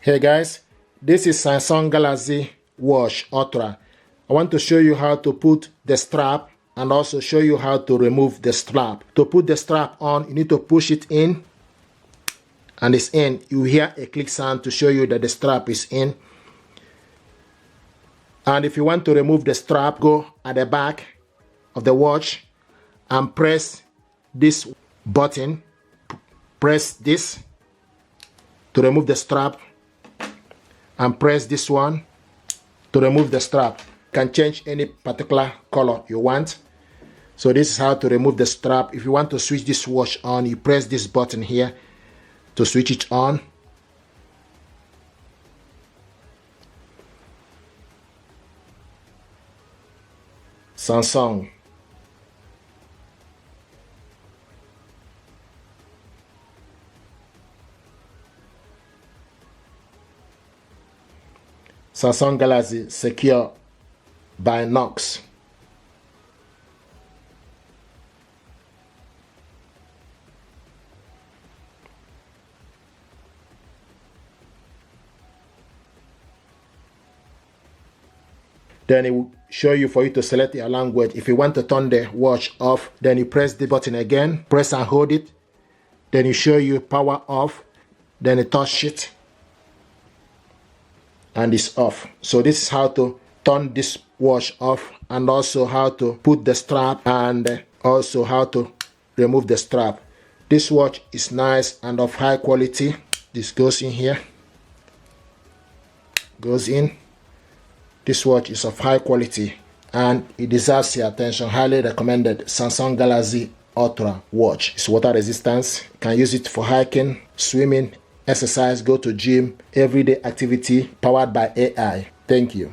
Hey guys, this is Samsung Galaxy Watch Ultra. I want to show you how to put the strap and also show you how to remove the strap. To put the strap on, you need to push it in and it's in. You hear a click sound to show you that the strap is in. And if you want to remove the strap, go at the back of the watch and press this button. Press this to remove the strap and press this one to remove the strap. You can change any particular color you want. So this is how to remove the strap. If you want to switch this watch on, you press this button here to switch it on. Samsung. Samsung Galaxy Secure by Knox. Then it will show you for you to select your language. If you want to turn the watch off, then you press the button again, press and hold it. Then it show you power off, then you touch it and it's off. So this is how to turn this watch off, and also how to put the strap, and also how to remove the strap. This watch is nice and of high quality. This goes in here, goes in. This watch is of high quality and it deserves your attention. Highly recommended. Samsung Galaxy Ultra watch. It's water resistance. You can use it for hiking, swimming, exercise, go to gym, everyday activity, powered by AI. Thank you.